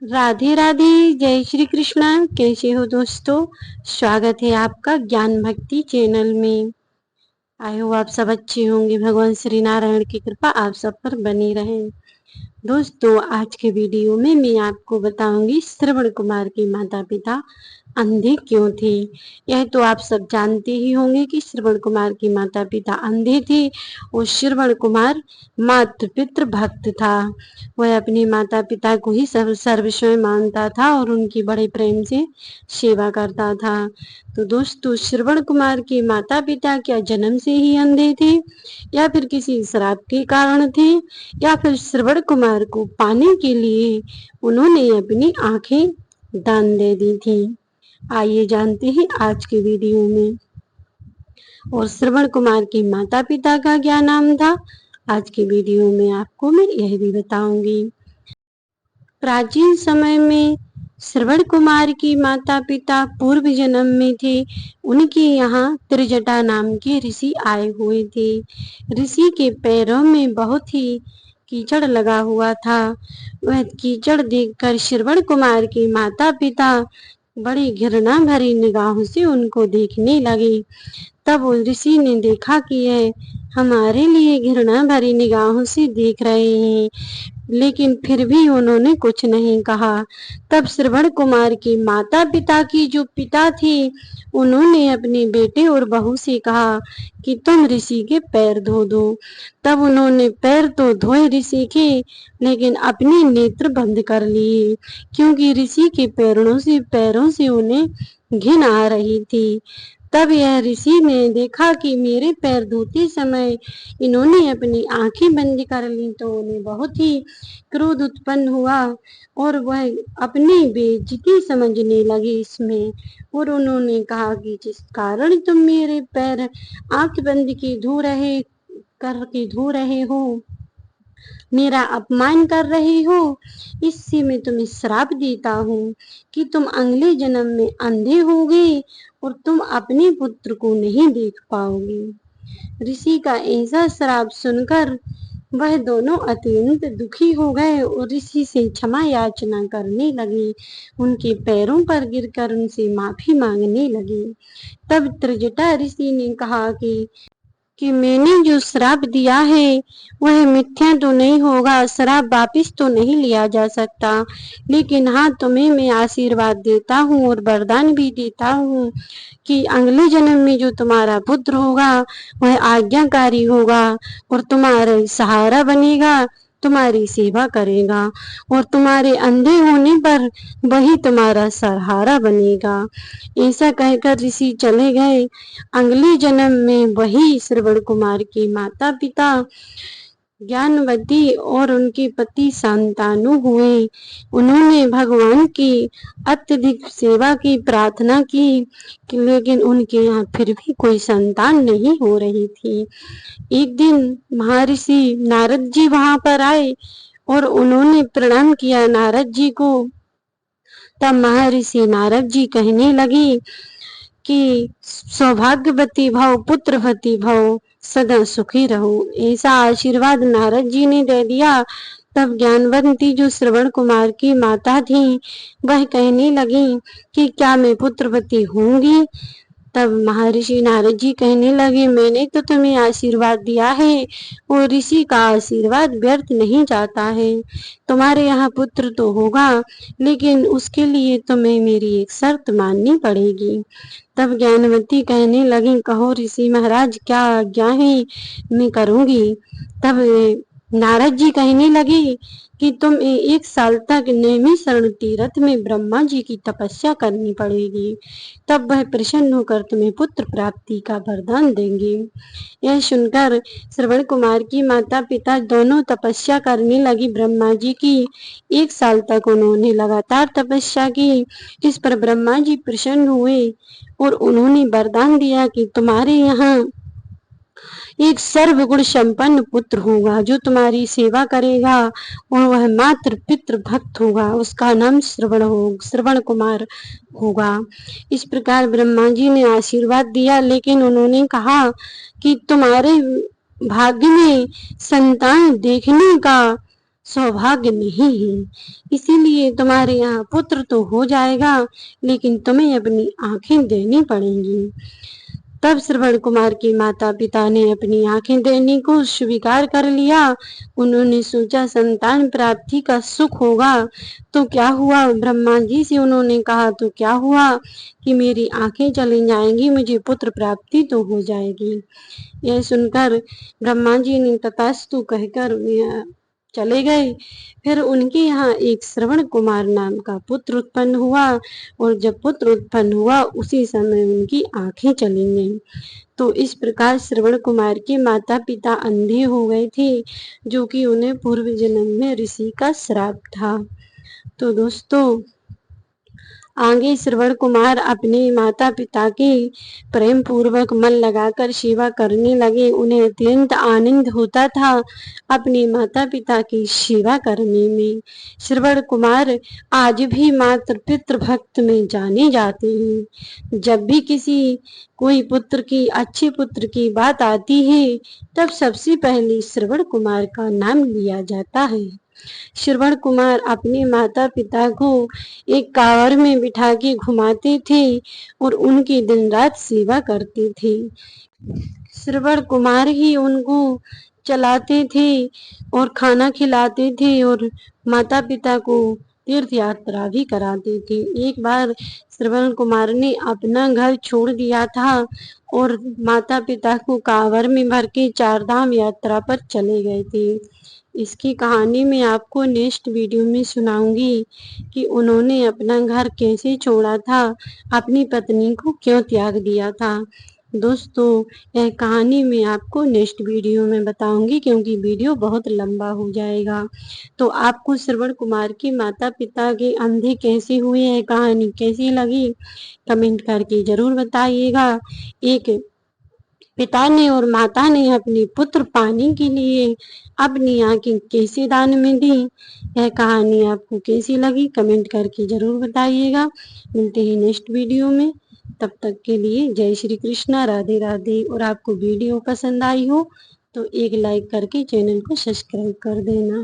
राधे राधे, जय श्री कृष्णा। कैसे हो दोस्तों? स्वागत है आपका ज्ञान भक्ति चैनल में। आई होप आप सब अच्छे होंगे। भगवान श्री नारायण की कृपा आप सब पर बनी रहे। दोस्तों, आज के वीडियो में मैं आपको बताऊंगी श्रवण कुमार के माता पिता अंधे क्यों थे। यह तो आप सब जानते ही होंगे कि श्रवण कुमार के माता पिता अंधे थे और श्रवण कुमार मातृ पितृ भक्त था। वह अपने माता पिता को ही सर्वस्व मानता था और उनकी बड़े प्रेम से सेवा करता था। तो दोस्तों, श्रवण कुमार के माता पिता क्या जन्म से ही अंधे थे या फिर किसी श्राप के कारण थे या फिर श्रवण कुमार को पाने के लिए उन्होंने अपनी आंखें दान दे दी थी? आइए जानते हैं आज के वीडियो में। और श्रवण कुमार के माता पिता का क्या नाम था, आज के वीडियो में आपको मैं यह भी बताऊंगी। प्राचीन समय में श्रवण कुमार की माता पिता पूर्व जन्म में थे। उनके यहाँ त्रिजटा नाम के ऋषि आए हुए थे। ऋषि के पैरों में बहुत ही कीचड़ लगा हुआ था। वह कीचड़ देखकर श्रवण कुमार के माता पिता बड़ी घृणा भरी निगाहों से उनको देखने लगे। तब उस ऋषि ने देखा कि यह हमारे लिए घृणा भरी निगाहों से देख रहे हैं, लेकिन फिर भी उन्होंने कुछ नहीं कहा। तब श्रवण कुमार के माता पिता की जो पिता थे, उन्होंने अपने बेटे और बहू से कहा कि तुम ऋषि के पैर धो दो। तब उन्होंने पैर तो धोए ऋषि के, लेकिन अपने नेत्र बंद कर लिए, क्योंकि ऋषि के पैरों से उन्हें घिन आ रही थी। तब यह ऋषि ने देखा कि मेरे पैर धोते समय इन्होंने अपनी आंखें बंद कर ली, तो उन्हें बहुत ही क्रोध उत्पन्न हुआ और वह अपनी बेइज्जती समझने लगे इसमें। और उन्होंने कहा कि जिस कारण तुम मेरे पैर आंख बंद के धो रहे हो, मेरा अपमान कर रहे हो, इससे मैं तुम्हें श्राप देता हूँ कि तुम अगले जन्म में अंधे होगे और तुम अपने पुत्र को नहीं देख पाओगे। ऋषि का ऐसा श्राप सुनकर वह दोनों अत्यंत दुखी हो गए और ऋषि से क्षमा याचना करने लगे। उनके पैरों पर गिरकर उनसे माफी मांगने लगे। तब त्रिजटा ऋषि ने कहा कि मैंने जो श्राप दिया है वह मिथ्या तो नहीं होगा, श्राप वापिस तो नहीं लिया जा सकता, लेकिन हाँ, तुम्हें मैं आशीर्वाद देता हूँ और वरदान भी देता हूँ कि अगले जन्म में जो तुम्हारा पुत्र होगा वह आज्ञाकारी होगा और तुम्हारा सहारा बनेगा, तुम्हारी सेवा करेगा और तुम्हारे अंधे होने पर वही तुम्हारा सहारा बनेगा। ऐसा कहकर ऋषि चले गए। अगले जन्म में वही श्रवण कुमार के माता पिता ज्ञानवती और उनके पति शांतनु हुए। उन्होंने भगवान की अत्यधिक सेवा की, प्रार्थना की, लेकिन उनके यहाँ फिर भी कोई संतान नहीं हो रही थी। एक दिन महर्षि नारद जी वहां पर आए और उन्होंने प्रणाम किया नारद जी को। तब महर्षि नारद जी कहने लगे कि सौभाग्यवती भव, पुत्रवती भव, सदा सुखी रहो। ऐसा आशीर्वाद नारद जी ने दे दिया। तब ज्ञानवंती जो श्रवण कुमार की माता थी, वह कहने लगी कि क्या मैं पुत्रवती होंगी? तब महर्षि नारद जी कहने लगे, मैंने तो तुम्हें आशीर्वाद दिया है और ऋषि का आशीर्वाद व्यर्थ नहीं जाता है। तुम्हारे यहाँ पुत्र तो होगा, लेकिन उसके लिए तुम्हें मेरी एक शर्त माननी पड़ेगी। तब ज्ञानवती कहने लगी, कहो ऋषि महाराज, क्या आज्ञा है, मैं करूंगी। तब नारद जी कहने लगे कि तुम 1 साल तक नैमिषारण्य तीर्थ में ब्रह्मा जी की तपस्या करनी पड़ेगी, तब वह प्रसन्न होकर तुम्हें पुत्र प्राप्ति का वरदान देंगे। यह सुनकर श्रवण कुमार की माता पिता दोनों तपस्या करने लगी ब्रह्मा जी की। 1 साल तक उन्होंने लगातार तपस्या की। इस पर ब्रह्मा जी प्रसन्न हुए और उन्होंने वरदान दिया कि तुम्हारे यहाँ एक सर्वगुण संपन्न पुत्र होगा जो तुम्हारी सेवा करेगा और वह मात्र पितृ भक्त होगा, उसका नाम श्रवण कुमार होगा। इस प्रकार ब्रह्मा जी ने आशीर्वाद दिया, लेकिन उन्होंने कहा कि तुम्हारे भाग्य में संतान देखने का सौभाग्य नहीं है। इसीलिए तुम्हारे यहाँ पुत्र तो हो जाएगा, लेकिन तुम्हें अपनी आंखें देनी पड़ेंगी। तब श्रवण कुमार के माता पिता ने अपनी आंखें देने को स्वीकार कर लिया। उन्होंने सोचा संतान प्राप्ति का सुख होगा। तो क्या हुआ, ब्रह्मा जी से उन्होंने कहा तो क्या हुआ कि मेरी आंखें चली जाएंगी, मुझे पुत्र प्राप्ति तो हो जाएगी। यह सुनकर ब्रह्मा जी ने तथास्तु कहकर चले गए। फिर उनके यहाँ एक श्रवण कुमार नाम का पुत्र उत्पन्न हुआ, और जब पुत्र उत्पन्न हुआ उसी समय उनकी आंखें चली गईं। तो इस प्रकार श्रवण कुमार के माता पिता अंधे हो गए थे, जो कि उन्हें पूर्व जन्म में ऋषि का श्राप था। तो दोस्तों, आगे श्रवण कुमार अपने माता पिता की प्रेम पूर्वक मन लगाकर सेवा करने लगे। उन्हें अत्यंत आनंद होता था अपने माता पिता की सेवा करने में। श्रवण कुमार आज भी मातृ पितृ भक्त में जाने जाते हैं। जब भी किसी कोई पुत्र की अच्छे पुत्र की बात आती है, तब सबसे पहले श्रवण कुमार का नाम लिया जाता है। श्रवण कुमार अपने माता पिता को एक कांवर में बिठा के घुमाते थे और उनकी दिन रात सेवा करते थे। श्रवण कुमार ही उनको चलाते थे और खाना खिलाते थे और माता पिता को तीर्थ यात्रा भी कराते थे। एक बार श्रवण कुमार ने अपना घर छोड़ दिया था और माता पिता को कांवर में भर के 4 धाम यात्रा पर चले गए थे। इसकी कहानी मैं आपको नेक्स्ट वीडियो में सुनाऊंगी कि उन्होंने अपना घर कैसे छोड़ा था, अपनी पत्नी को क्यों त्याग दिया था। दोस्तों, यह कहानी मैं आपको नेक्स्ट वीडियो में बताऊंगी, क्योंकि वीडियो बहुत लंबा हो जाएगा। तो आपको श्रवण कुमार के माता पिता के अंधे कैसे हुए, यह कहानी कैसी लगी, कमेंट करके जरूर बताइएगा। एक पिता ने और माता ने अपने पुत्र पाने के लिए अपनी आंखें कैसे दान में दी, यह कहानी आपको कैसी लगी कमेंट करके जरूर बताइएगा। मिलते हैं नेक्स्ट वीडियो में, तब तक के लिए जय श्री कृष्णा, राधे राधे। और आपको वीडियो पसंद आई हो तो एक लाइक करके चैनल को सब्सक्राइब कर देना।